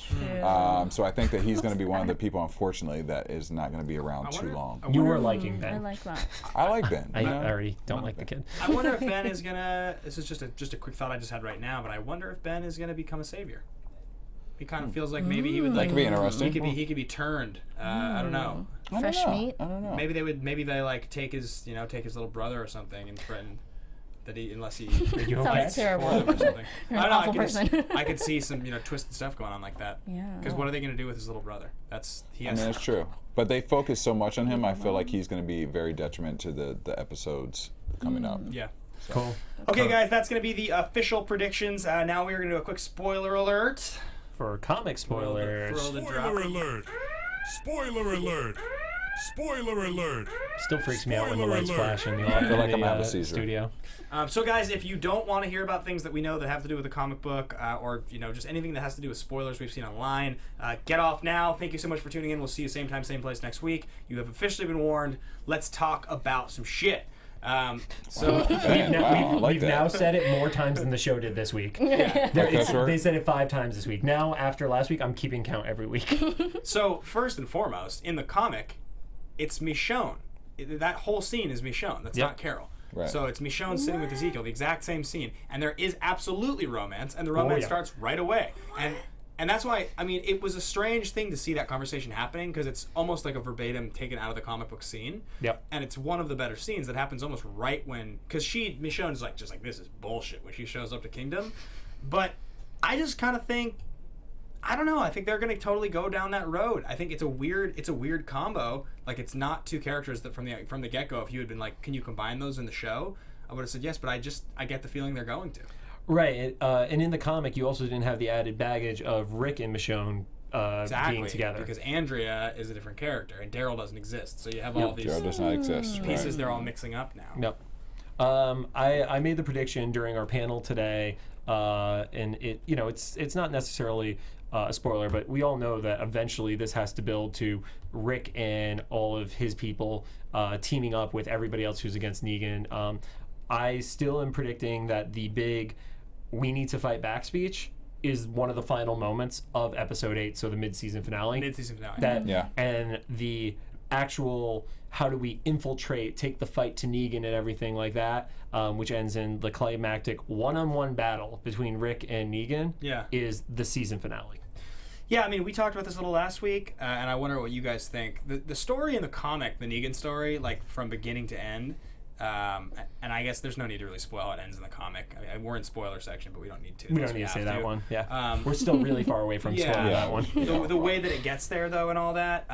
I think that he's going to be one of the people, unfortunately, that is not going to be around too long. You were liking Ben. I like that. I like Ben. I already don't like the kid. I wonder if Ben is gonna. This is just a quick thought I just had right now, but I wonder if Ben is gonna become a savior. He kind of feels like maybe he would That could be interesting. He could be turned. I don't know. Fresh meat. I don't know. Maybe they like take his little brother or something and threaten that unless he Sounds terrible. or something. You're an awful person. I could see some twisted stuff going on like that. Yeah. Because what are they going to do with his little brother? That's true. But they focus so much on him. I feel like he's going to be very detriment to the episodes coming up. Yeah. So. Cool. Okay, guys, that's going to be the official predictions. Now we're going to do a quick spoiler alert. For comic spoilers. Spoiler alert! Spoiler alert! Spoiler alert! Still freaks me out when the lights Spoiler flash in the, I feel like I'm having a seizure. studio. So, guys, if you don't want to hear about things that we know that have to do with the comic book, or just anything that has to do with spoilers we've seen online, get off now. Thank you so much for tuning in. We'll see you same time, same place next week. You have officially been warned. Let's talk about some shit. We've now said it more times than the show did this week. They said it 5 times this week. Now, after last week, I'm keeping count every week. So, first and foremost, in the comic, it's Michonne. That whole scene is Michonne. That's not Carle. Right. So it's Michonne sitting with Ezekiel, the exact same scene. And there is absolutely romance, and the romance starts right away. And that's why, it was a strange thing to see that conversation happening, because it's almost like a verbatim taken out of the comic book scene. Yep. And it's one of the better scenes that happens almost right when, because Michonne's just like, this is bullshit when she shows up to Kingdom. But I just kind of think, I don't know, I think they're going to totally go down that road. I think it's a weird combo. Like, it's not two characters that from the get-go, if you had been like, can you combine those in the show? I would have said yes, but I get the feeling they're going to. Right, and in the comic, you also didn't have the added baggage of Rick and Michonne being together. Because Andrea is a different character, and Derrial doesn't exist. So you have all these Daryl does not exist. pieces Right. they're all mixing up now. Yep. I made the prediction during our panel today, and it's not necessarily a spoiler, but we all know that eventually this has to build to Rick and all of his people teaming up with everybody else who's against Negan. I still am predicting that the big "we need to fight back" speech is one of the final moments of episode 8, so the mid-season finale. Mid-season finale. And the actual how do we infiltrate, take the fight to Negan and everything like that, which ends in the climactic one-on-one battle between Rick and Negan, is the season finale. Yeah, I mean, we talked about this a little last week, and I wonder what you guys think. The story in the comic, the Negan story, like from beginning to end, and I guess there's no need to really spoil it ends in the comic. I mean, we're in spoiler section, but we don't need to. We don't need to say that one. Yeah, we're still really far away from spoiling that one. The way that it gets there, though, and all that,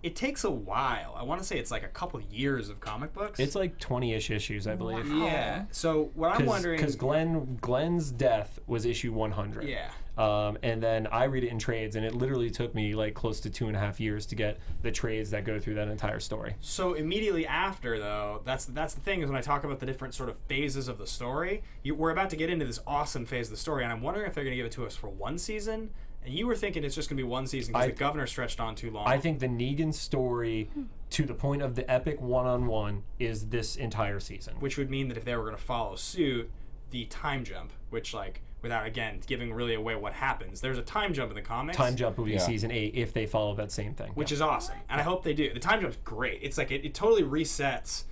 it takes a while. I want to say it's like a couple years of comic books. It's like 20-ish issues, I believe. Yeah. So what I'm wondering, because Glenn's death was issue 100. Yeah. And then I read it in trades, and it literally took me like close to 2.5 years to get the trades that go through that entire story. So immediately after, though, that's the thing is when I talk about the different sort of phases of the story, we're about to get into this awesome phase of the story, and I'm wondering if they're going to give it to us for one season. And you were thinking it's just going to be one season because the governor stretched on too long. I think the Negan story, to the point of the epic one-on-one, is this entire season. Which would mean that if they were going to follow suit, the time jump, which like without again giving really away what happens, there's a time jump in the comics. Time jump will be season 8 if they follow that same thing, which is awesome, and I hope they do. The time jump's great. It's like it totally resets.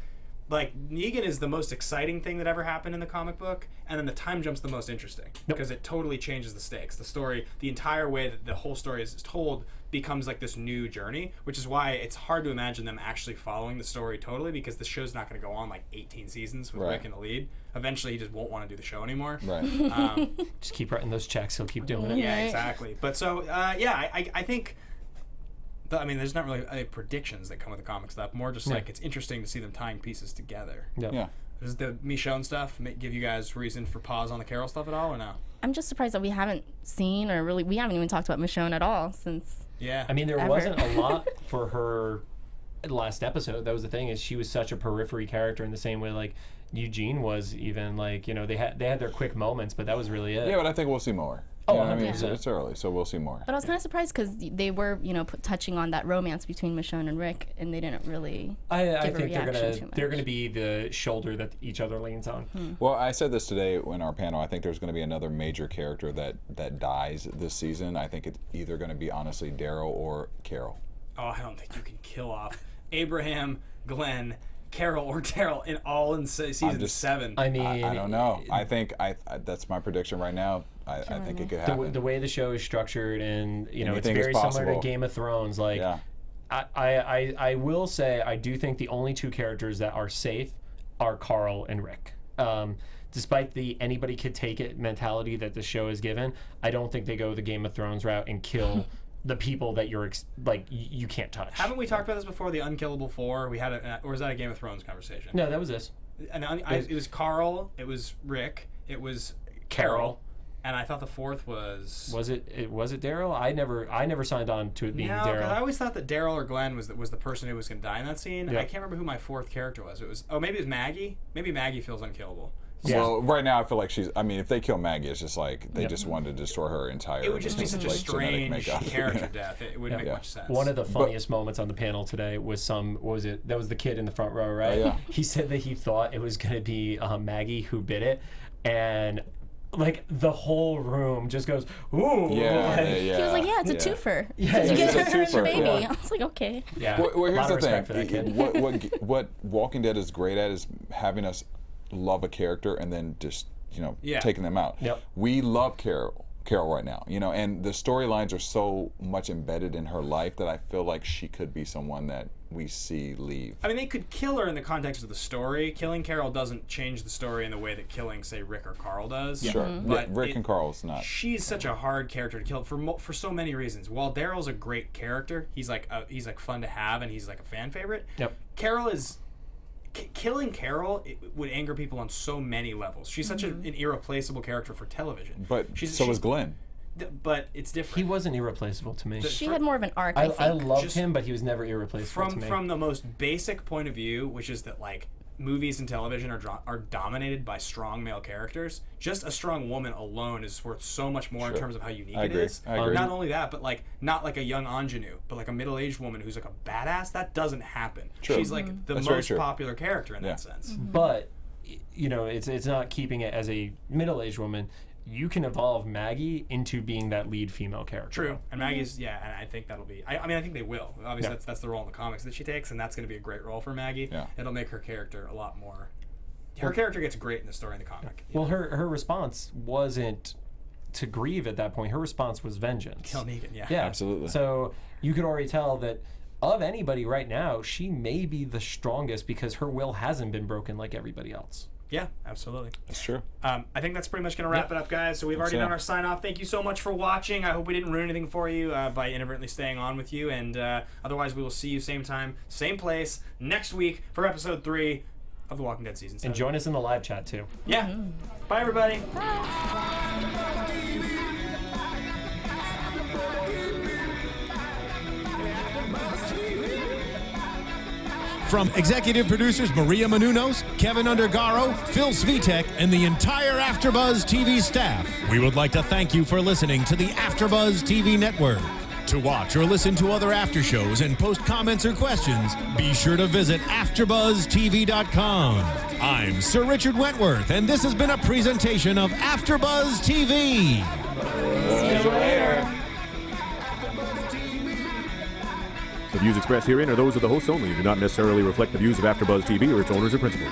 Like Negan is the most exciting thing that ever happened in the comic book, and then the time jump's the most interesting because it totally changes the stakes. The story, the entire way that the whole story is told, becomes like this new journey, which is why it's hard to imagine them actually following the story totally, because the show's not going to go on like 18 seasons with Rick in the lead. Eventually, he just won't want to do the show anymore. Right. Just keep writing those checks. He'll keep doing it. Yeah, exactly. But so, I think. I mean, there's not really any predictions that come with the comic stuff. More just like it's interesting to see them tying pieces together. Yeah. Does the Michonne stuff give you guys reason for pause on the Carle stuff at all, or no? I'm just surprised that we haven't seen, or really, we haven't even talked about Michonne at all since. Yeah. I mean, there wasn't a lot for her last episode. That was the thing, is she was such a periphery character in the same way like Eugene was. Even like they had their quick moments, but that was really it. Yeah, but I think we'll see more. Oh, I mean, 100%. it's early, so we'll see more. But I was kind of surprised because they were, touching on that romance between Michonne and Rick, and they didn't really. I give think a reaction they're gonna be the shoulder that each other leans on. Well, I said this today in our panel. I think there's going to be another major character that dies this season. I think it's either going to be honestly Derrial or Carle. Oh, I don't think you can kill off Abraham, Glenn, Carle, or Derrial in season 7. I mean, I don't know. I think that's my prediction right now. I think it could happen. The way the show is structured, and it's Anything very is similar to possible. Game of Thrones. Like, I will say I do think the only two characters that are safe are Carle and Rick. Despite the anybody could take it mentality that the show is given, I don't think they go the Game of Thrones route and kill the people that you're you can't touch. Haven't we talked about this before? The Unkillable Four. We had or was that a Game of Thrones conversation? No, that was this. And it was Carle. It was Rick. It was Carle. And I thought the fourth was. Was it Derrial? I never signed on to it being Derrial. I always thought that Derrial or Glenn was the person who was going to die in that scene. Yep. I can't remember who my fourth character was. Maybe it was Maggie. Maybe Maggie feels unkillable. Yeah. Well, right now I feel like she's. I mean, if they kill Maggie, it's just like they just wanted to destroy her entire. It would just be such a like, genetic strange makeup. character death. It wouldn't make much sense. One of the funniest moments on the panel today was that was the kid in the front row, right? Oh, yeah. He said that he thought it was going to be Maggie who bit it, and like the whole room just goes, ooh. Yeah. He was like, "Yeah, it's a twofer. Yeah, You it's get a her twofer, baby." yeah. I was like, "Okay." Yeah. Well, a here's lot the of respect for that thing. kid. What Walking Dead is great at is having us love a character and then just taking them out. Yep. We love Carle right now, and the storylines are so much embedded in her life that I feel like she could be someone that we see leave. I mean, they could kill her in the context of the story. Killing Carle doesn't change the story in the way that killing, say, Rick or Carle does. Sure, But Rick and Carle's not. She's such a hard character to kill for so many reasons. While Daryl's a great character, he's like fun to have, and he's like a fan favorite. Yep. Carle is killing Carle would anger people on so many levels. She's such an irreplaceable character for television. But so is Glenn. But it's different. He wasn't irreplaceable to me. She had more of an arc, I think. I loved him, but he was never irreplaceable to me. From the most basic point of view, which is that like movies and television are dominated by strong male characters. Just a strong woman alone is worth so much more in terms of how unique it is. I agree. Not only that, but like not like a young ingenue, but like a middle-aged woman who's like a badass. That doesn't happen. True. She's like the That's very most true. popular character in that sense. But you know, it's not keeping it as a middle-aged woman. You can evolve Maggie into being that lead female character. True, and Maggie's and I think that'll be. I mean, I think they will. Obviously, that's the role in the comics that she takes, and that's going to be a great role for Maggie. Yeah. It'll make her character a lot more. Her character gets great in the story in the comic. Well, her response wasn't to grieve at that point. Her response was vengeance. Kill Negan, yeah. Absolutely. So you could already tell that of anybody right now, she may be the strongest because her will hasn't been broken like everybody else. Yeah, absolutely. That's true. I think that's pretty much going to wrap it up, guys. So we've already done our sign off. Thank you so much for watching. I hope we didn't ruin anything for you by inadvertently staying on with you. And otherwise, we will see you same time, same place next week for episode 3 of The Walking Dead season 7. And join us in the live chat too. Yeah. Bye, everybody. From executive producers Maria Menounos, Kevin Undergaro, Phil Svitek, and the entire AfterBuzz TV staff, we would like to thank you for listening to the AfterBuzz TV network. To watch or listen to other after shows and post comments or questions, be sure to visit AfterBuzzTV.com. I'm Sir Richard Wentworth, and this has been a presentation of AfterBuzz TV. See you later. The views expressed herein are those of the hosts only and do not necessarily reflect the views of AfterBuzz TV or its owners or principals.